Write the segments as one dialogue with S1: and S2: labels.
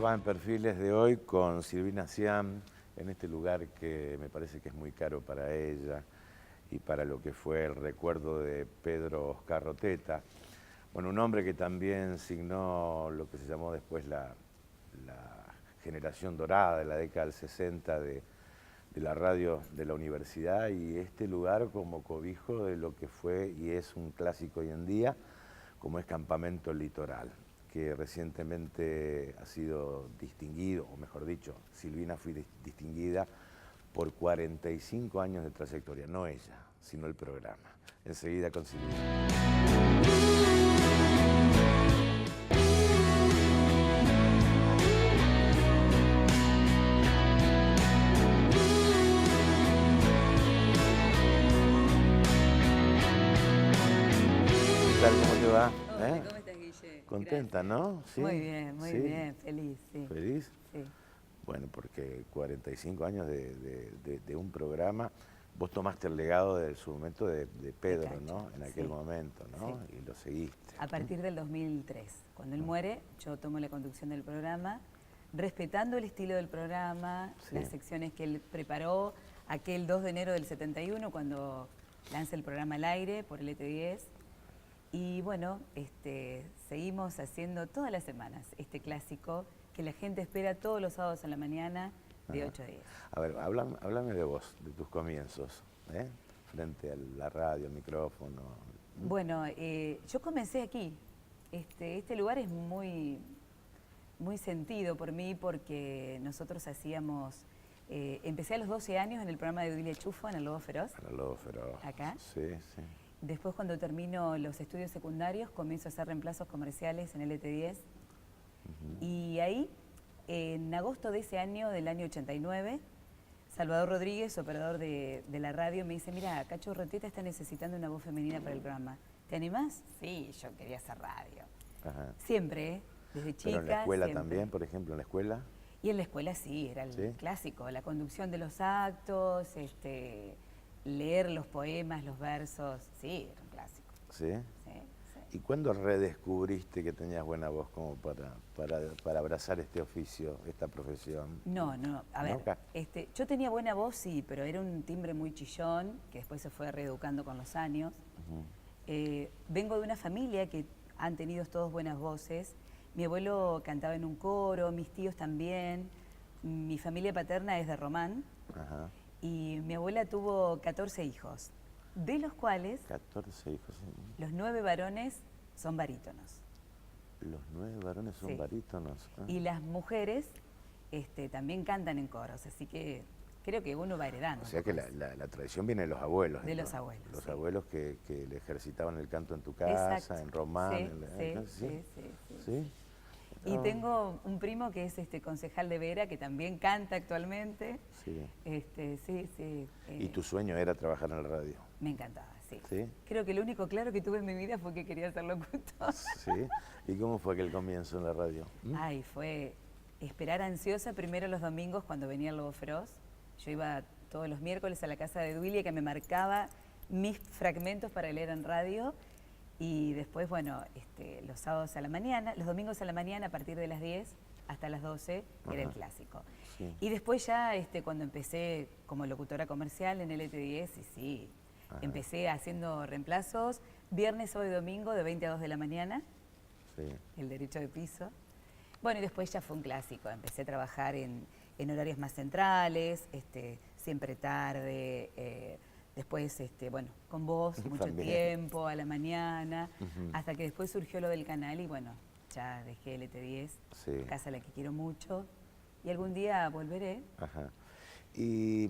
S1: va en Perfiles de hoy con Silvina Ciam en este lugar que me parece que es muy caro para ella y para lo que fue el recuerdo de Pedro Oscar Roteta. Bueno, un hombre que también signó lo que se llamó después la generación dorada de la década del 60 de la radio de la universidad, y este lugar como cobijo de lo que fue y es un clásico hoy en día, como es Campamento Litoral, que recientemente ha sido distinguido, o mejor dicho, Silvina fue distinguida por 45 años de trayectoria, no ella, sino el programa. Enseguida con Silvina. ¿Cómo te va?
S2: Hola, ¿cómo estás, Guille?
S1: Contenta,
S2: Gracias.
S1: ¿no? ¿Sí?
S2: Muy bien, feliz, sí.
S1: ¿Feliz?
S2: Sí.
S1: Bueno, porque 45 años de un programa, vos tomaste el legado de su momento de Pedro, ¿no? En aquel momento, ¿no?
S2: Sí.
S1: Y lo seguiste.
S2: A partir del 2003, cuando él muere, yo tomo la conducción del programa, respetando el estilo del programa, las secciones que él preparó, aquel 2 de enero del 71, cuando lanza el programa al aire por el ET10. Y bueno, seguimos haciendo todas las semanas este clásico que la gente espera todos los sábados a la mañana de 8 a 10.
S1: A ver, háblame de vos, de tus comienzos, frente a la radio, el micrófono.
S2: Bueno, yo comencé aquí. Este lugar es muy sentido por mí porque nosotros hacíamos... empecé a los 12 años en el programa de Duilio Chufo, en El Lobo Feroz.
S1: En El Lobo Feroz.
S2: Acá.
S1: Sí, sí.
S2: Después, cuando termino los estudios secundarios, comienzo a hacer reemplazos comerciales en el ET10. Y ahí, en agosto de ese año, del año 89, Salvador Rodríguez, operador de la radio, me dice: mira, Cacho Roteta está necesitando una voz femenina para el programa. ¿Te animás? Sí, yo quería hacer radio.
S1: Ajá.
S2: Siempre, desde chica.
S1: ¿Pero en la escuela
S2: siempre.
S1: también, por ejemplo, en la escuela?
S2: Y en la escuela sí, era el clásico, la conducción de los actos, leer los poemas, los versos, sí, era un clásico.
S1: ¿Sí?
S2: Sí,
S1: ¿Y
S2: sí.
S1: cuándo redescubriste que tenías buena voz como para abrazar este oficio, esta profesión?
S2: No, a ver,
S1: ¿Nunca?
S2: Yo tenía buena voz, sí, pero era un timbre muy chillón, que después se fue reeducando con los años. Vengo de una familia que han tenido todos buenas voces. Mi abuelo cantaba en un coro, mis tíos también. Mi familia paterna es de Román.
S1: Ajá.
S2: Y mi abuela tuvo 14 hijos, de los cuales
S1: 14 hijos.
S2: los 9 varones son barítonos.
S1: Los 9 varones son barítonos. Ah.
S2: Y las mujeres también cantan en coros, así que creo que uno va heredando.
S1: O sea que la tradición viene de los abuelos.
S2: De los abuelos.
S1: Los abuelos que le ejercitaban el canto en tu casa,
S2: exacto.
S1: en Román.
S2: Sí. Y tengo un primo que es concejal de Vera, que también canta actualmente.
S1: Sí.
S2: Sí.
S1: ¿Y tu sueño era trabajar en la radio?
S2: Me encantaba, sí.
S1: ¿Sí?
S2: Creo que lo único claro que tuve en mi vida fue que quería ser locutor.
S1: Sí. ¿Y cómo fue aquel comienzo en la radio?
S2: Ay, fue esperar ansiosa primero los domingos cuando venía el Lobo Feroz. Yo iba todos los miércoles a la casa de Duilia, que me marcaba mis fragmentos para leer en radio. Y después, bueno, los sábados a la mañana, los domingos a la mañana a partir de las 10 hasta las 12 era el clásico. Sí. Y después ya cuando empecé como locutora comercial en el ET10, sí, empecé haciendo reemplazos viernes, sábado y domingo de 20 a 2 de la mañana, el derecho de piso. Bueno, y después ya fue un clásico, empecé a trabajar en horarios más centrales, siempre tarde, después, bueno, con vos mucho tiempo, a la mañana, hasta que después surgió lo del canal y bueno, ya dejé el ET10, casa a la que quiero mucho, y algún día volveré.
S1: Ajá. Y,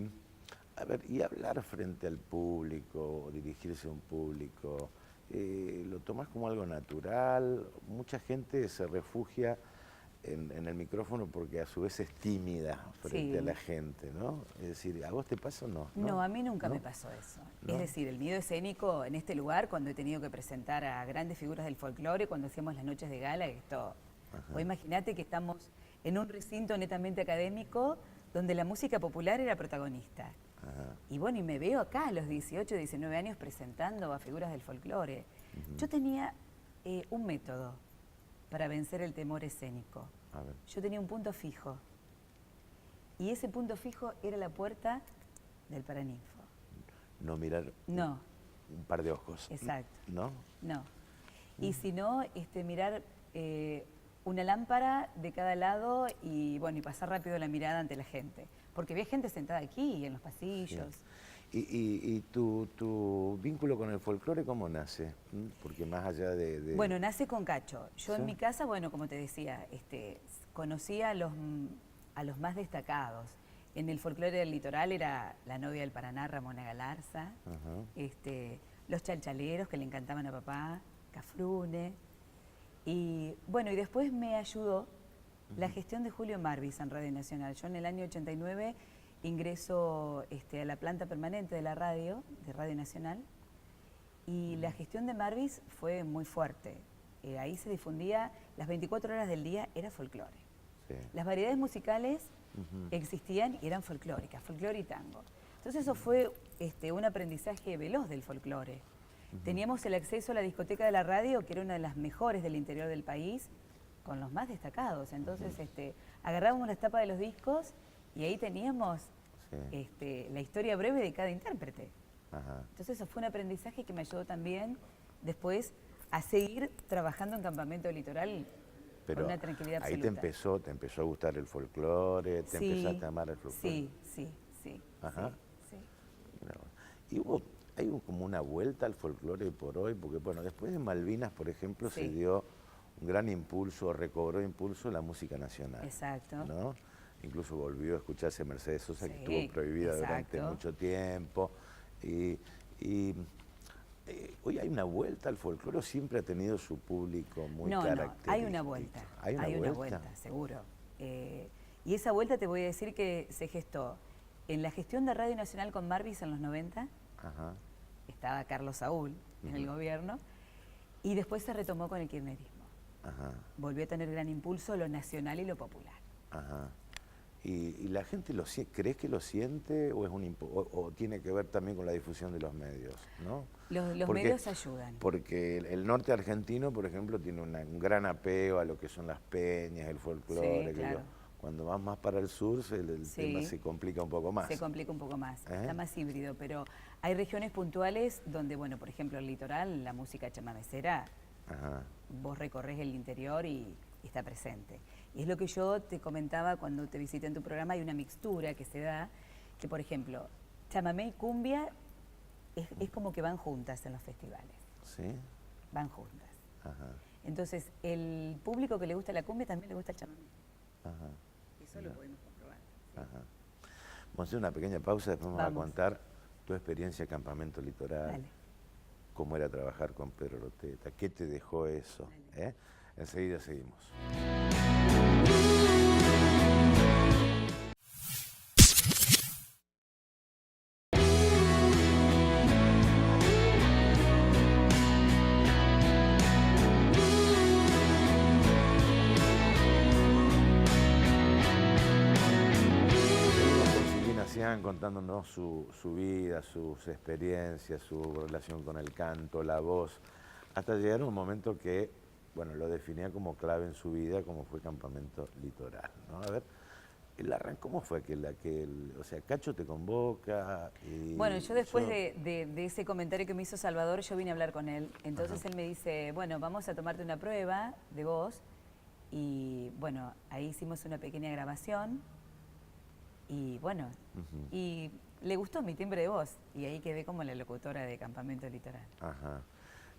S1: a ver, y hablar frente al público, o dirigirse a un público, ¿lo tomás como algo natural? Mucha gente se refugia en el micrófono porque a su vez es tímida frente a la gente, ¿no? Es decir, ¿a vos te pasa o no?
S2: No, a mí nunca me pasó eso. ¿No? Es decir, el miedo escénico en este lugar, cuando he tenido que presentar a grandes figuras del folclore, cuando hacíamos las noches de gala, esto... O imagínate que estamos en un recinto netamente académico donde la música popular era protagonista. Y bueno, y me veo acá a los 18, 19 años presentando a figuras del folclore. Yo tenía un método para vencer el temor escénico.
S1: A ver.
S2: yo tenía un punto fijo. Y ese punto fijo era la puerta del Paraninfo.
S1: No mirar
S2: No,
S1: un par de ojos.
S2: exacto.
S1: ¿No?
S2: No. Y si no, mirar una lámpara de cada lado y, bueno, y pasar rápido la mirada ante la gente. Porque había gente sentada aquí, en los pasillos.
S1: ¿Y tu vínculo con el folclore cómo nace? Porque más allá de...
S2: Bueno, nace con Cacho. Yo
S1: ¿Sí?
S2: en mi casa, bueno, como te decía, conocía a los más destacados. En el folclore del litoral era la novia del Paraná, Ramona Galarza, los chalchaleros que le encantaban a papá, Cafrune. Y bueno, y después me ayudó la gestión de Julio Marvis en Radio Nacional. Yo en el año 89 ingreso a la planta permanente de la radio, de Radio Nacional, y la gestión de Marvis fue muy fuerte. Ahí se difundía las 24 horas del día, era folclore.
S1: Sí.
S2: Las variedades musicales existían y eran folclóricas, folclore y tango. Entonces eso fue un aprendizaje veloz del folclore. Teníamos el acceso a la discoteca de la radio, que era una de las mejores del interior del país, con los más destacados. Entonces agarrábamos las tapas de los discos y ahí teníamos la historia breve de cada intérprete.
S1: Ajá.
S2: Entonces eso fue un aprendizaje que me ayudó también después a seguir trabajando en Campamento Litoral.
S1: Pero
S2: con una tranquilidad
S1: ahí
S2: absoluta.
S1: te empezó a gustar el folclore, te empezaste a amar el folclore.
S2: Sí.
S1: Ajá.
S2: Sí.
S1: Mira vos. Y hay como una vuelta al folclore por hoy, porque bueno, después de Malvinas, por ejemplo, se dio un gran impulso, recobró impulso la música nacional.
S2: Exacto.
S1: ¿No? Incluso volvió a escucharse Mercedes Sosa, que estuvo prohibida durante mucho tiempo. Y hoy hay una vuelta al folclore, ¿o siempre ha tenido su público muy característico?
S2: No, hay una vuelta.
S1: ¿Hay una vuelta?
S2: Seguro. Y esa vuelta te voy a decir que se gestó en la gestión de Radio Nacional con Marvis en los 90.
S1: Ajá.
S2: Estaba Carlos Saúl en el gobierno. Y después se retomó con el kirchnerismo.
S1: Ajá.
S2: Volvió a tener gran impulso lo nacional y lo popular.
S1: Ajá. ¿Y la gente crees que lo siente o, o tiene que ver también con la difusión de los medios? ¿No?
S2: Los medios ayudan.
S1: Porque el norte argentino, por ejemplo, tiene un gran apego a lo que son las peñas, el folclore.
S2: Sí, claro.
S1: Cuando vas más para el sur, el tema se complica un poco más.
S2: Se complica un poco más, está más híbrido, pero hay regiones puntuales donde, bueno, por ejemplo, el litoral, la música chamamecera, vos recorres el interior y está presente. Y es lo que yo te comentaba cuando te visité en tu programa, hay una mixtura que se da, que por ejemplo, chamamé y cumbia es como que van juntas en los festivales.
S1: ¿Sí?
S2: Van juntas.
S1: Ajá.
S2: Entonces, el público que le gusta la cumbia también le gusta el chamamé.
S1: Ajá.
S2: Eso lo podemos comprobar.
S1: Ajá. Vamos a hacer una pequeña pausa, después vamos a contar tu experiencia en Campamento Litoral.
S2: Dale.
S1: Cómo era trabajar con Pedro Roteta, qué te dejó eso. Enseguida seguimos. Contándonos su vida, sus experiencias, su relación con el canto, la voz, hasta llegar a un momento que, bueno, lo definía como clave en su vida, como fue Campamento Litoral, ¿no? A ver, ¿cómo fue o sea, Cacho te convoca? Y
S2: bueno, yo después de ese comentario que me hizo Salvador, yo vine a hablar con él. Entonces él me dice, bueno, vamos a tomarte una prueba de voz. Y bueno, ahí hicimos una pequeña grabación. Y bueno, y le gustó mi timbre de voz. Y ahí quedé como la locutora de Campamento Litoral.
S1: Ajá.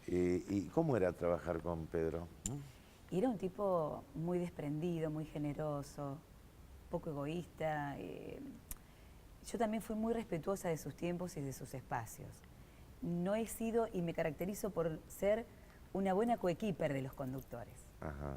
S1: ¿Y cómo era trabajar con Pedro?
S2: Y era un tipo muy desprendido, muy generoso, poco egoísta. Yo también fui muy respetuosa de sus tiempos y de sus espacios. No he sido y me caracterizo por ser una buena coequiper de los conductores.
S1: Ajá.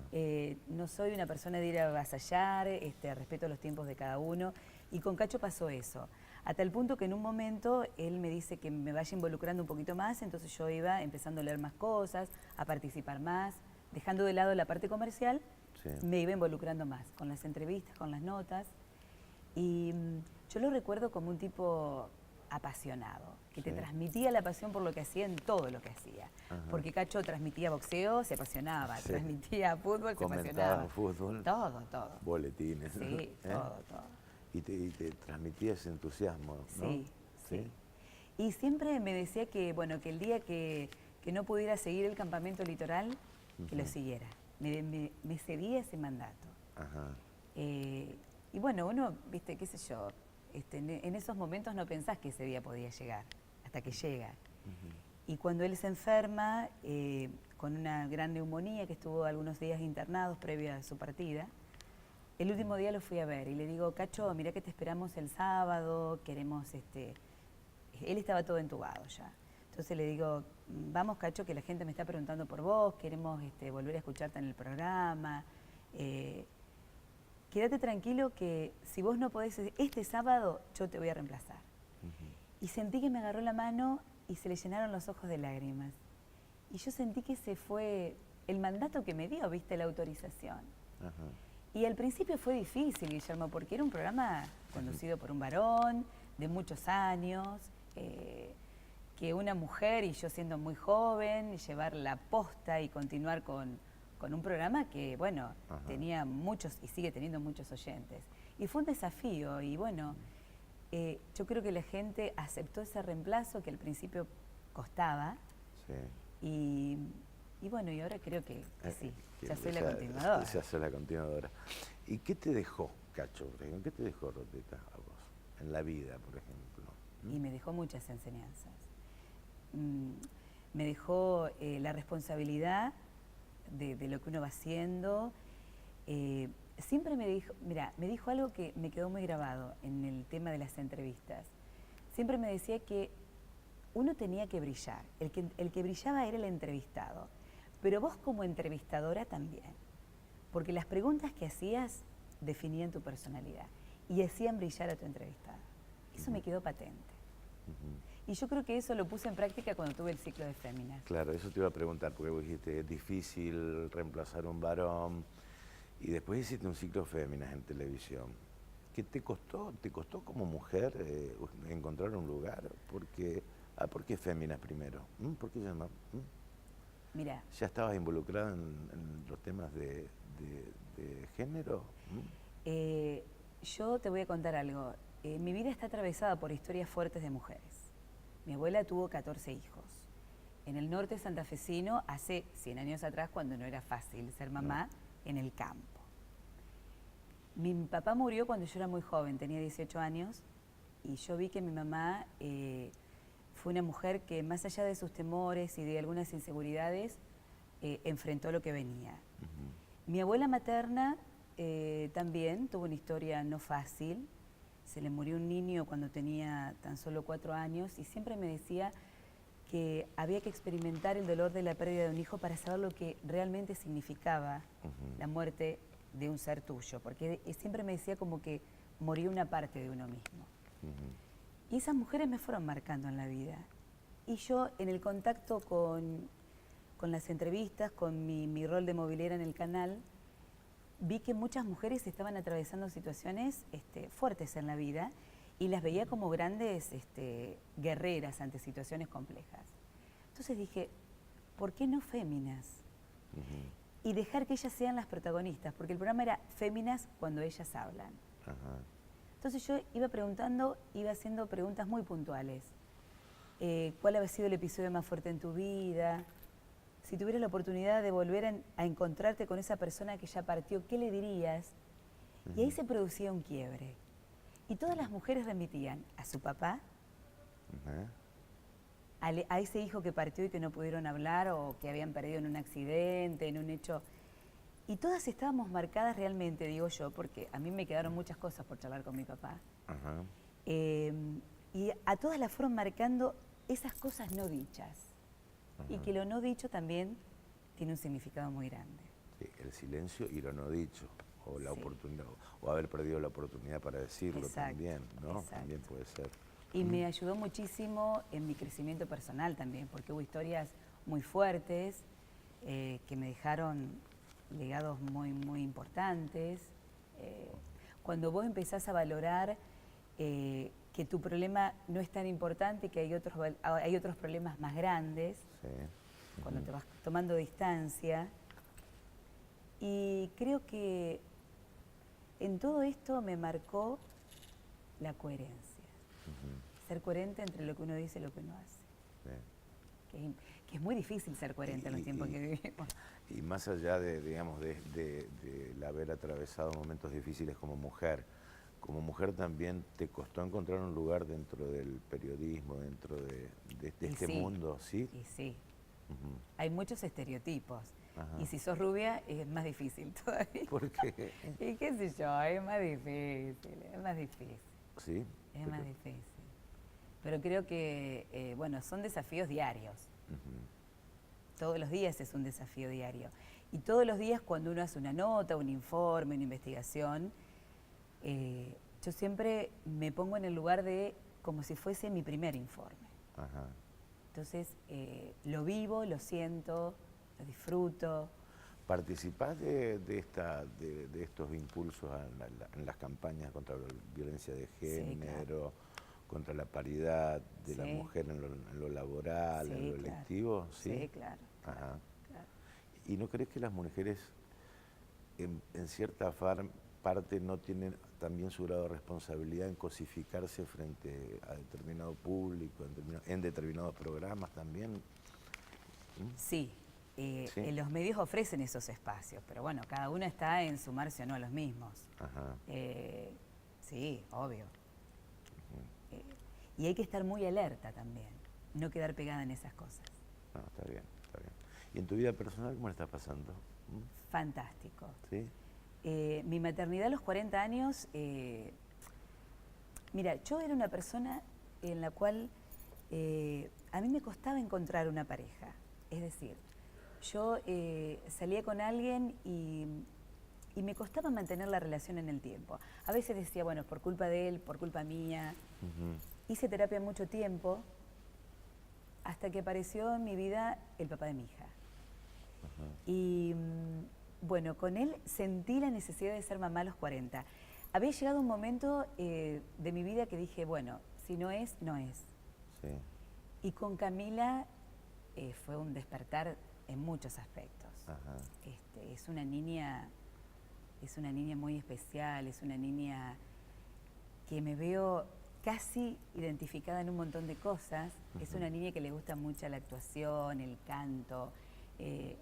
S2: No soy una persona de ir a avasallar, respeto los tiempos de cada uno. Y con Cacho pasó eso, a tal punto que en un momento él me dice que me vaya involucrando un poquito más, entonces yo iba empezando a leer más cosas, a participar más, dejando de lado la parte comercial, me iba involucrando más, con las entrevistas, con las notas. Y yo lo recuerdo como un tipo apasionado, que te
S1: Sí.
S2: transmitía la pasión por lo que hacía en todo lo que hacía.
S1: Ajá.
S2: Porque Cacho transmitía boxeo, se apasionaba,
S1: Sí.
S2: transmitía fútbol, se
S1: Comentaba
S2: apasionaba.
S1: fútbol,
S2: Todo.
S1: boletines.
S2: Sí, todo.
S1: Y te transmitía ese entusiasmo, ¿no?
S2: Sí. Y siempre me decía que, bueno, que el día que no pudiera seguir el campamento litoral, que lo siguiera. Me cedía ese mandato.
S1: Ajá.
S2: Y bueno, uno, viste, qué sé yo, en esos momentos no pensás que ese día podía llegar, hasta que llega. Y cuando él se enferma, con una gran neumonía, que estuvo algunos días internados previo a su partida, el último día lo fui a ver y le digo, Cacho, mirá que te esperamos el sábado, queremos, él estaba todo entubado ya. Entonces le digo, vamos Cacho, que la gente me está preguntando por vos, queremos volver a escucharte en el programa. Quédate tranquilo que si vos no podés, este sábado yo te voy a reemplazar. Y sentí que me agarró la mano y se le llenaron los ojos de lágrimas. Y yo sentí que ese fue el mandato que me dio, viste, la autorización.
S1: Ajá.
S2: Y al principio fue difícil, Guillermo, porque era un programa conducido por un varón de muchos años, que una mujer, y yo siendo muy joven, llevar la posta y continuar con un programa que, bueno, tenía muchos y sigue teniendo muchos oyentes. Y fue un desafío y, bueno, yo creo que la gente aceptó ese reemplazo que al principio costaba.
S1: Sí.
S2: Y bueno, y ahora creo que sí,
S1: Que
S2: ya soy la continuadora.
S1: Ya soy la continuadora. ¿Y qué te dejó, Cacho? ¿Qué te dejó Roteta a vos? En la vida, por ejemplo.
S2: Y me dejó muchas enseñanzas. Me dejó la responsabilidad de lo que uno va haciendo. Siempre me dijo, mira, me dijo algo que me quedó muy grabado en el tema de las entrevistas. Siempre me decía que uno tenía que brillar. El que brillaba era el entrevistado. Pero vos como entrevistadora también. Porque las preguntas que hacías definían tu personalidad y hacían brillar a tu entrevistado. Eso me quedó patente. Y yo creo que eso lo puse en práctica cuando tuve el ciclo de Féminas.
S1: Claro, eso te iba a preguntar, porque vos dijiste, es difícil reemplazar un varón, y después hiciste un ciclo de Féminas en televisión. ¿Qué te costó? ¿Te costó como mujer encontrar un lugar? ¿Por qué Féminas primero? ¿Por qué llamar?
S2: Mira.
S1: ¿Ya estabas involucrada en los temas de género?
S2: Yo te voy a contar algo. Mi vida está atravesada por historias fuertes de mujeres. Mi abuela tuvo 14 hijos. En el norte santafesino, hace 100 años atrás, cuando no era fácil ser mamá, en el campo. Mi papá murió cuando yo era muy joven, tenía 18 años, y yo vi que mi mamá fue una mujer que, más allá de sus temores y de algunas inseguridades, enfrentó lo que venía. Mi abuela materna también tuvo una historia no fácil. Se le murió un niño cuando tenía tan solo 4 años y siempre me decía que había que experimentar el dolor de la pérdida de un hijo para saber lo que realmente significaba la muerte de un ser tuyo, porque siempre me decía como que moría una parte de uno mismo. Y esas mujeres me fueron marcando en la vida. Y yo, en el contacto con las entrevistas, con mi rol de movilera en el canal, vi que muchas mujeres estaban atravesando situaciones fuertes en la vida y las veía como grandes guerreras ante situaciones complejas. Entonces dije, ¿por qué no Féminas? Y dejar que ellas sean las protagonistas, porque el programa era Féminas cuando ellas hablan. Entonces yo iba preguntando, iba haciendo preguntas muy puntuales. ¿Cuál había sido el episodio más fuerte en tu vida? Si tuvieras la oportunidad de volver a encontrarte con esa persona que ya partió, ¿qué le dirías? Y ahí se producía un quiebre. Y todas las mujeres remitían a su papá, a ese hijo que partió y que no pudieron hablar o que habían perdido en un accidente, en un hecho. Y todas estábamos marcadas realmente, digo yo, porque a mí me quedaron muchas cosas por charlar con mi papá. Y a todas las fueron marcando esas cosas no dichas. Y que lo no dicho también tiene un significado muy grande.
S1: Sí, el silencio y lo no dicho, o la oportunidad, o haber perdido la oportunidad para decirlo. También, ¿no? También puede ser.
S2: Y me ayudó muchísimo en mi crecimiento personal también, porque hubo historias muy fuertes que me dejaron legados muy, muy importantes. Cuando vos empezás a valorar que tu problema no es tan importante, que hay otros problemas más grandes,
S1: Sí.
S2: cuando te vas tomando distancia. Y creo que en todo esto me marcó la coherencia. Ser coherente entre lo que uno dice y lo que uno hace.
S1: Sí.
S2: Que es muy difícil ser coherente en los tiempos que vivimos.
S1: Y más allá de, digamos, de haber atravesado momentos difíciles como mujer también te costó encontrar un lugar dentro del periodismo, dentro de este
S2: Sí,
S1: mundo, ¿sí?
S2: y sí.
S1: Ujú.
S2: Hay muchos estereotipos.
S1: Ajá.
S2: Y si sos rubia, es más difícil todavía.
S1: ¿Por qué?
S2: Y qué sé yo, es más difícil, es más difícil.
S1: Sí.
S2: Es más difícil. Pero creo que, bueno, son desafíos diarios.
S1: Ujú.
S2: Todos los días es un desafío diario. Y todos los días cuando uno hace una nota, un informe, una investigación, yo siempre me pongo en el lugar de como si fuese mi primer informe.
S1: Ajá.
S2: Entonces, lo vivo, lo siento, lo disfruto.
S1: ¿Participás de estos impulsos en las campañas contra la violencia de género, contra la paridad de la mujer en lo laboral, en lo electivo? ¿Sí?
S2: Sí, claro.
S1: Ajá.
S2: Claro.
S1: ¿Y no crees que las mujeres en cierta parte no tienen también su grado de responsabilidad en cosificarse frente a determinado público, en determinados programas también? ¿Mm?
S2: Sí,
S1: Sí.
S2: los medios ofrecen esos espacios, pero bueno, cada uno está en sumarse o no a los mismos.
S1: Ajá.
S2: Sí, obvio. Y hay que estar muy alerta también, no quedar pegada en esas cosas.
S1: No, está bien, está bien. ¿Y en tu vida personal cómo la estás pasando? ¿Mm?
S2: Fantástico.
S1: ¿Sí?
S2: Mi maternidad a los 40 años, mira, yo era una persona en la cual a mí me costaba encontrar una pareja. Es decir, yo salía con alguien y me costaba mantener la relación en el tiempo. A veces decía, bueno, por culpa de él, por culpa mía. Hice terapia mucho tiempo hasta que apareció en mi vida el papá de mi hija. Y bueno, con él sentí la necesidad de ser mamá a los 40. Había llegado un momento de mi vida que dije, bueno, si no es, no es.
S1: Sí.
S2: Y con Camila fue un despertar en muchos aspectos.
S1: Ajá.
S2: Es una niña muy especial, es una niña que me veo casi identificada en un montón de cosas. Es una niña que le gusta mucho la actuación, el canto.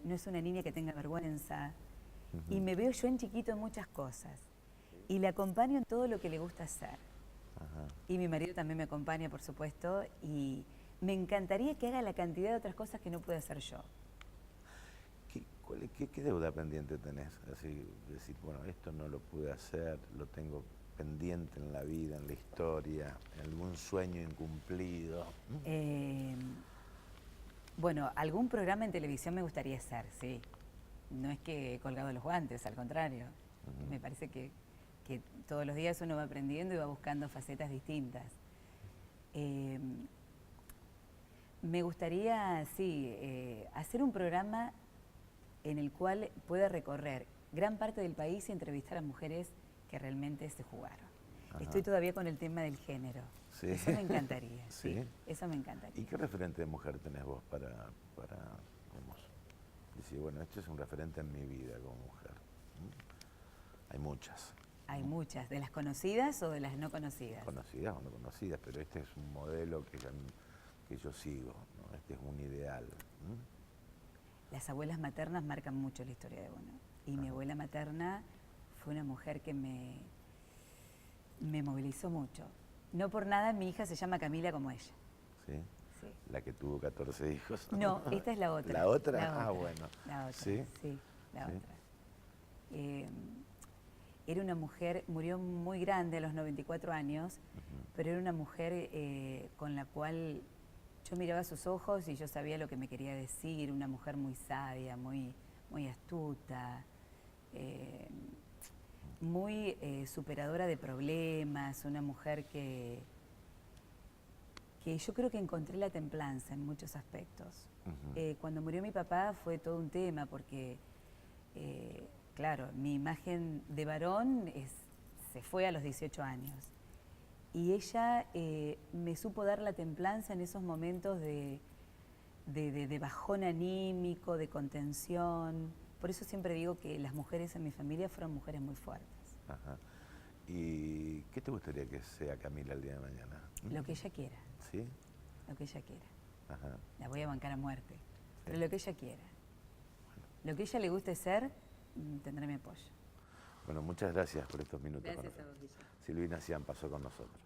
S2: No es una niña que tenga vergüenza. Y me veo yo en chiquito en muchas cosas. Y la acompaño en todo lo que le gusta hacer.
S1: Ajá.
S2: Y mi marido también me acompaña, por supuesto. Y me encantaría que haga la cantidad de otras cosas que no puedo hacer yo.
S1: ¿Qué deuda pendiente tenés? Así, decir, bueno, esto no lo pude hacer, lo tengo pendiente en la vida, en la historia, algún sueño incumplido.
S2: Bueno, algún programa en televisión me gustaría hacer, sí. No es que he colgado los guantes, al contrario. Me parece que todos los días uno va aprendiendo y va buscando facetas distintas. Me gustaría, sí, hacer un programa en el cual pueda recorrer gran parte del país y entrevistar a mujeres que realmente se jugaron. Ajá. Estoy todavía con el tema del género. Sí. Eso me encantaría. ¿Sí? Sí, eso me encantaría.
S1: ¿Y qué referente de mujer tenés vos para vamos, decir, bueno, este es un referente en mi vida como mujer? Hay muchas.
S2: Hay muchas, ¿de las conocidas o de las no conocidas?
S1: Conocidas o no conocidas, pero este es un modelo que yo sigo, ¿no? Este es un ideal.
S2: Las abuelas maternas marcan mucho la historia de uno. Y mi abuela materna fue una mujer que me movilizó mucho. No por nada mi hija se llama Camila como ella.
S1: ¿Sí? Sí. ¿La que tuvo 14 hijos?
S2: No, esta es la otra.
S1: ¿La otra?
S2: La
S1: ah,
S2: otra.
S1: bueno.
S2: La otra,
S1: ¿Sí?
S2: Sí, la otra. Era una mujer, murió muy grande a los 94 años, pero era una mujer con la cual yo miraba sus ojos y yo sabía lo que me quería decir, una mujer muy sabia, muy astuta, muy superadora de problemas, una mujer que yo creo que encontré la templanza en muchos aspectos. Cuando murió mi papá fue todo un tema porque, claro, mi imagen de varón se fue a los 18 años. Y ella me supo dar la templanza en esos momentos de bajón anímico, de contención. Por eso siempre digo que las mujeres en mi familia fueron mujeres muy fuertes.
S1: Ajá. ¿Y qué te gustaría que sea Camila el día de mañana?
S2: Lo que ella quiera.
S1: ¿Sí?
S2: Lo que ella quiera.
S1: Ajá.
S2: La voy a bancar a muerte. Pero
S1: Sí.
S2: lo que ella quiera. Lo que ella le guste ser, tendrá mi apoyo.
S1: Bueno, muchas gracias por estos minutos con
S2: Gracias a
S1: nosotros.
S2: vos, Guillermo.
S1: Silvina Cian pasó con nosotros.